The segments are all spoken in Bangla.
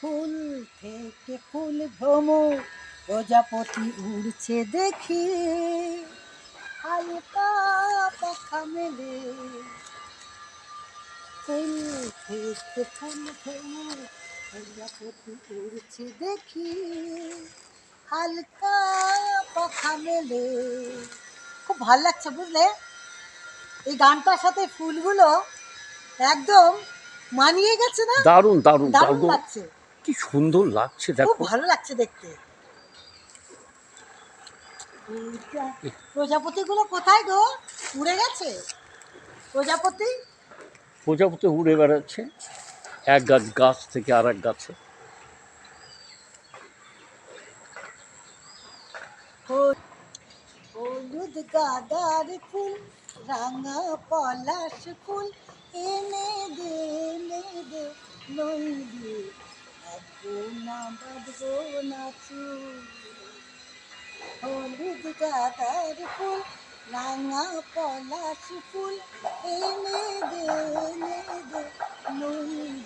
ফুল থেকে ফুল ভ্রমর প্রজাপতি উড়ছে দেখি, হালকা পাখা মেলে। ফুল থেকে ফুল ভ্রমর প্রজাপতি উড়ছে দেখি, হালকা পাখা মেলে। খুব ভাল লাগছে বুঝলে, এই গানটার সাথে ফুলগুলো একদম মানিয়ে গেছে না? দারুণ দারুণ দারুণ দারুণ লাগছে, কি সুন্দর লাগছে খুব দেখো। ভালো লাগছে দেখতে। প্রজাপতিগুলো কোথায় গো? উড়ে গেছে প্রজাপতি? প্রজাপতি উড়ে বেড়াচ্ছে এক গাছ থেকে আর এক গাছে। হলুদ গাঁদার ফুল, রাঙা পলাশ ফুল, এনে দে নইলে বাঁধবো না চুল। হলুদ গাঁদার ফুল, রাঙা পলাশ ফুল, এনে দে নইলে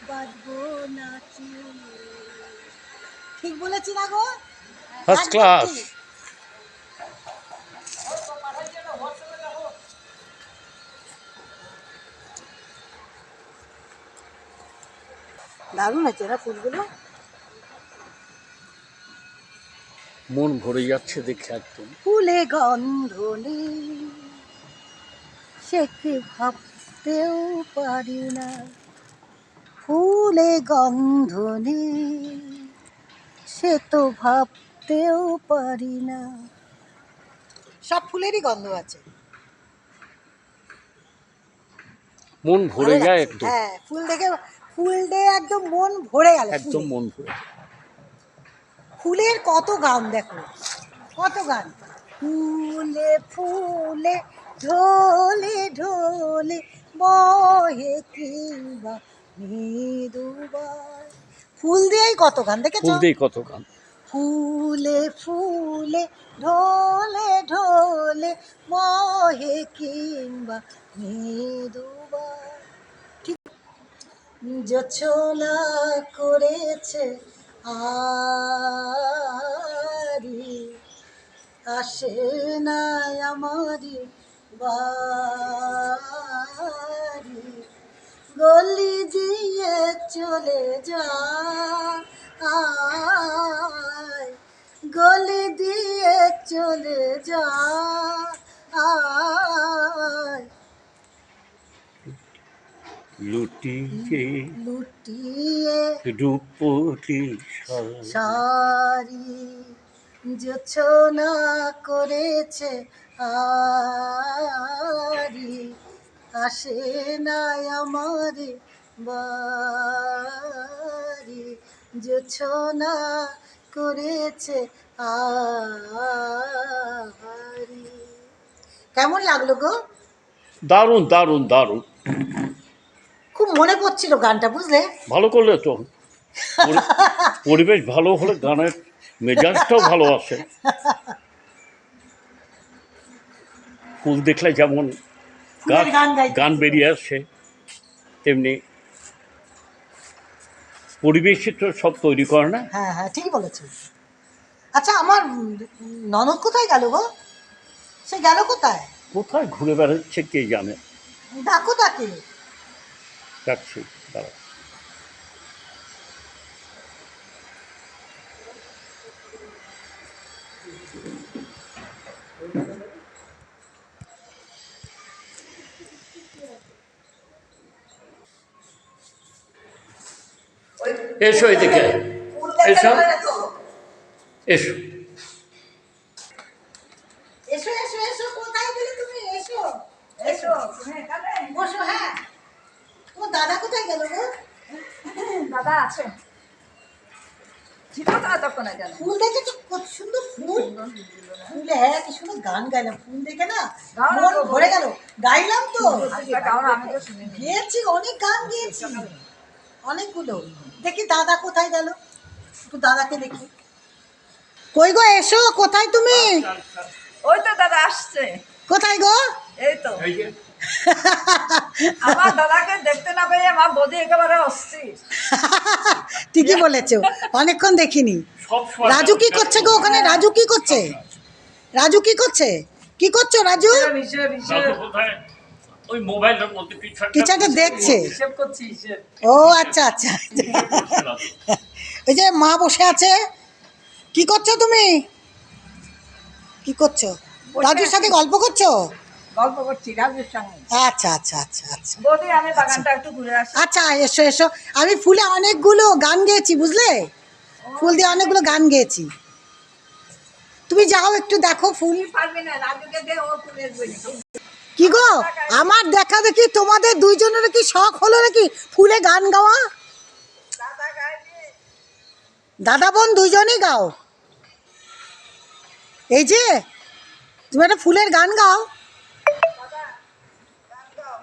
বাঁধবো না চুল। ঠিক বলেছি না গো? First class. দারুণ হয়েছে না ফুলগুলো। মন ভরে যাচ্ছে দেখে একদম। ফুলে গন্ধ নেই সে কি ভাবতেও পারি না, ফুলে গন্ধ নেই সে তো ভাবতেও পারি না। সব ফুলেরই গন্ধ আছে, মন ভরে যায় একদম। হ্যাঁ, ফুল দেখে একদম মন ভরে গেল। একদম মন ভরে যায়। ফুলের কত গান দেখো, কত গান। ফুলে ফুলে ঢোলে ঢোলে বহে কিংবা মৃদুবার। ফুল দিয়েই কত গান দেখেছো? ফুল দিয়ে কত গান। ফুলে ফুলে ঢোলে ঢোলে বহে কিংবা মৃদুবার। ঠিক। জোছনা করেছে আরি, আসে না আমারি বাড়ি, গলি দিয়ে চলে যায়, গলি দিয়ে চলে যায়। লুটিয়ে লুটিয়ে রূপটি সারি, জোছনা করেছে আরি, আসে না আমার বাড়ি, জোছনা করেছে আরি। কেমন লাগলো গো? দারুণ দারুণ দারুণ। খুব মনে পড়ছিল গানটা বুঝলে। ভালো করলে তো, পরিবেশ ভালো হলে গানের মেজাজটাও ভালো আসে। ফুল দেখলে যেমন গান বেরিয়ে আসে, তেমনি পরিবেশে তো সব তৈরি করে না। হ্যাঁ হ্যাঁ, ঠিকই বলেছো। আচ্ছা, আমার ননদ কোথায় গেল গো? সে গেল কোথায়? কোথায় ঘুরে বেড়াচ্ছে কে জানে। ডাকো তাকে। যাচ্ছি, দাঁড়া। এসো এদিকে, এসো এসো। এসো এসো এসো, কোথায় গেলে তুমি? এসো এসো, বসো। হ্যাঁ, তোমার দাদা কোথায় গেল গো? দাদা আছে, ছিল তো এতক্ষণে গেল। ফুল দেখেছো কত সুন্দর ফুল? ফুলে হ্যাঁ, কি সুন্দর গান গাইলাম ফুল দেখে না, মন ভরে গেল। গাইলাম তো, গেয়েছি, অনেক গান গেয়েছি, অনেকগুলো। দেখি দাদা কোথায় গেল, একটু দাদাকে দেখি। কই গো, এসো, কোথায় তুমি? ওই তো দাদা আসছে। কোথায় গো? এই তো। আমার দাদাকে দেখতে না পেয়ে আমার বৌদি একেবারে অস্থির। ঠিকই বলেছো, অনেকক্ষণ দেখিনি। সব সময় রাজু কি করছে গো ওখানে? রাজু কি করছে? রাজু কি করছে? কি করছো রাজু? রাজু কোথায়? ওই মোবাইলের মধ্যে কিছু একটা দেখছে। ও আচ্ছা আচ্ছা। ওই যে মা বসে আছে। কি করছো তুমি? কি করছো? রাজুর সাথে গল্প করছো? গল্প করছি রাজুর সঙ্গে। আচ্ছা আচ্ছা আচ্ছা আচ্ছা বৌদি আমি বাগানটা একটু ঘুরে আসি। আচ্ছা, এসো এসো। আমি ফুলে অনেকগুলো গান গেয়েছি, বুঝলে? ফুল দিয়ে অনেকগুলো গান গেয়েছি। তুমি যাও একটু দেখো ফুল। পারবি না, রাজুকে দে, ও ফুলের বই। কি গো, আমার দেখা দেখি তোমাদের দুইজনের কি শখ হলো নাকি ফুলে গান গাওয়া? দাদা গাইবে। দাদা বোন দুইজনেই গাও। এই যে তুমি একটা ফুলের গান গাও। দাদা গান গাও।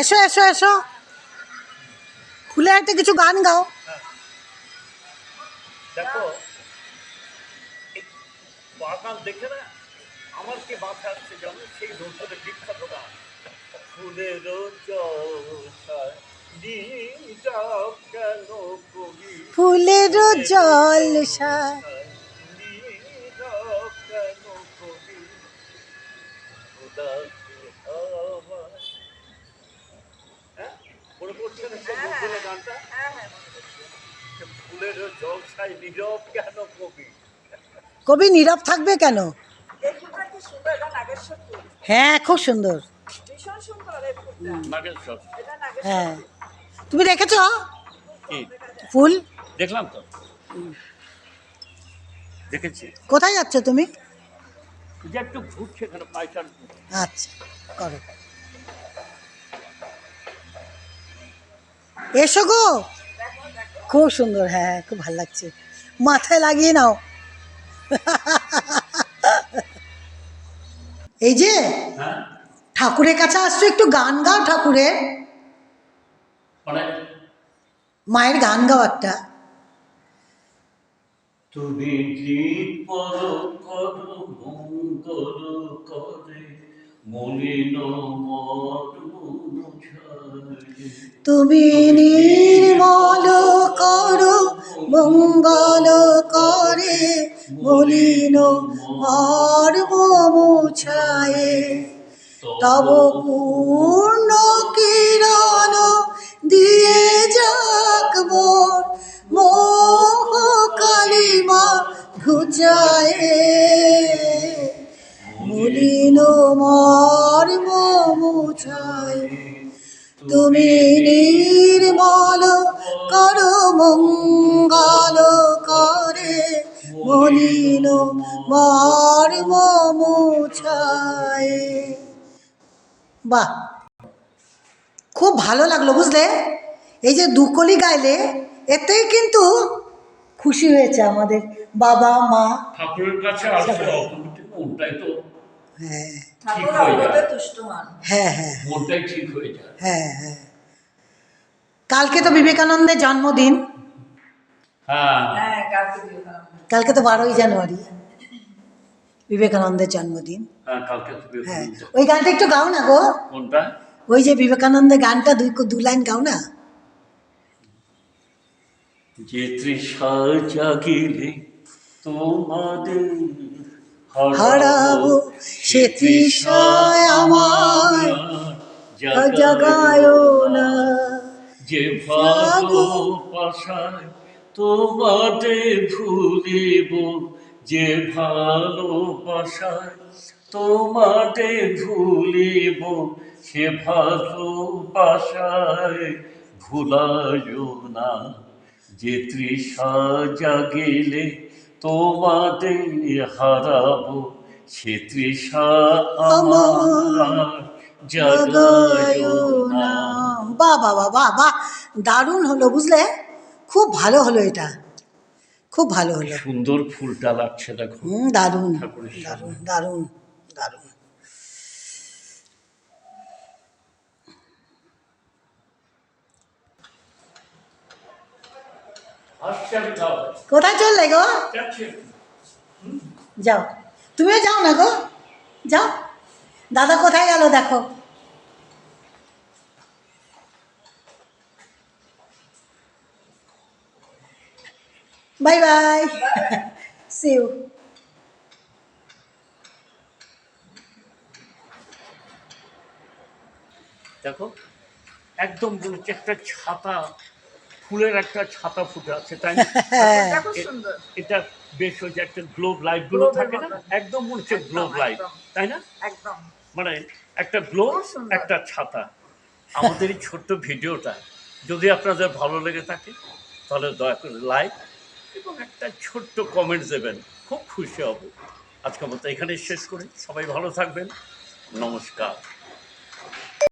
এসো এসো এসো, ফুলের একটা কিছু গান গাও। দেখো বাগান দেখে না আমার কি মাথায় আসছে যেমন সেই নজরে বিখ্যাত গান ফুলের কেন কবি ফুলের জলসায় কেন কবি উদাসী হাওয়ায়। হ্যাঁ মনে পড়ছে না সেই নজরে গানটা? হ্যাঁ হ্যাঁ মনে করছি। ফুলের জলসায় নীরব কেন কবি? কবি নীরব থাকবে কেন? এই ফুলটা কি সুন্দর, এটা নাগেশ্বর ফুল। হ্যাঁ খুব সুন্দর। ভীষণ সুন্দর এই ফুলটা। নাগেশ্বর এটা নাগেশ্বর হ্যাঁ, ফুল। তুমি দেখেছো কি ফুল? দেখলাম তো, দেখেছি। কোথায় যাচ্ছ তুমি? যে একটু ঘুরছে এখানে পাইচার। আচ্ছা করো, এসো গো। খুব সুন্দর, হ্যাঁ খুব ভালো লাগছে। মাথায় লাগিয়ে নাও। এই যে হ্যাঁ ঠাকুরের কাছে আসছো, একটু গান গাও ঠাকুরের। মানে মায়ের গান গাও একটা। তুমি পর করো মঙ্গল করে মলিন তুমি নির্মল করো মঙ্গল করে মলিন মর্ম মুছায়ে, তব পূর্ণ কিরণ দিয়ে যাক মোর মোহ কালিমা ঘুচায়ে, মলিন মর্ম মুছায়ে। তুমি নির্মল করো মঙ্গল করে মলিন মর্ম মুছায়ে। বাহ, খুব ভালো লাগলো বুঝলে। এই যে দুকলি গাইলে এতেই কিন্তু খুশি হয়েছে আমাদের বাবা মা। ঠাকুরের কাছে আসলে অটোমেটিক মনটাই তো হ্যাঁ ঠাকুর হয়ে যায়। অল্পতে তুষ্ট হন। হ্যাঁ হ্যাঁ মনটাই ঠিক হয়ে যায়। হ্যাঁ হ্যাঁ। কালকে তো বিবেকানন্দের জন্মদিন। হ্যাঁ হ্যাঁ কালকে বিবেকানন্দ। কালকে তো 12ই জানুয়ারি বিবেকানন্দের জন্মদিন। হ্যাঁ কালকে তো হ্যাঁ, বিবেকানন্দ। ওই গানটা একটু গাও না গো। কোনটা? ওই যে বিবেকানন্দের গানটা দু লাইন গাও না। যে তৃষা জাগিলে তোমাদের হারাবো সে তৃষায় আমায় জাগায় না। যে ভালোবাসায় তোমাদের ভুলিব, যে ভালোবাসায় তোমাদের ভুলিব, সে ভালোবাসায় ভুলায় না। যে তৃষা জাগিলে তোমাদের হারাবো, সে তৃষা আমার জাগায় না। বাহ বাহ বাহ বাহ বাহ, দারুণ হলো বুঝলে, খুব ভালো হলো এটা, খুব ভালো হলো। সুন্দর ফুলটা লাগছে দেখো। দারুণ ঠাকুরের দারুণ সামনে। দারুণ দারুণ। আসছে আমি যাও। কোথায় চললে গো? যাচ্ছি। যাও। তুমিও যাও না গো, যাও। দাদা কোথায় গেল দেখো। Bye bye, see you. দেখো একদম বলেছে একটা ছাতা, ফুলের একটা ছাতা ফুটে আছে, তাই না? এটা খুব সুন্দর। এটা বেশ হয়েছে, একটা গ্লোব লাইট গুলো Globe-এর থাকে না, মতন। একদম মনে হচ্ছে একদম, গ্লোব লাইট, একদম। তাই না? একদম মানে একটা গ্লোব, খুব সুন্দর। একটা ছাতা। আমাদের এই ছোট্ট ভিডিওটা যদি আপনাদের ভালো লেগে থাকে তাহলে দয়া করে লাইক এবং একটা ছোট্ট কমেন্ট দেবেন, খুব খুশি হব। আজকের মতো এখানেই শেষ করি, সবাই ভালো থাকবেন, নমস্কার।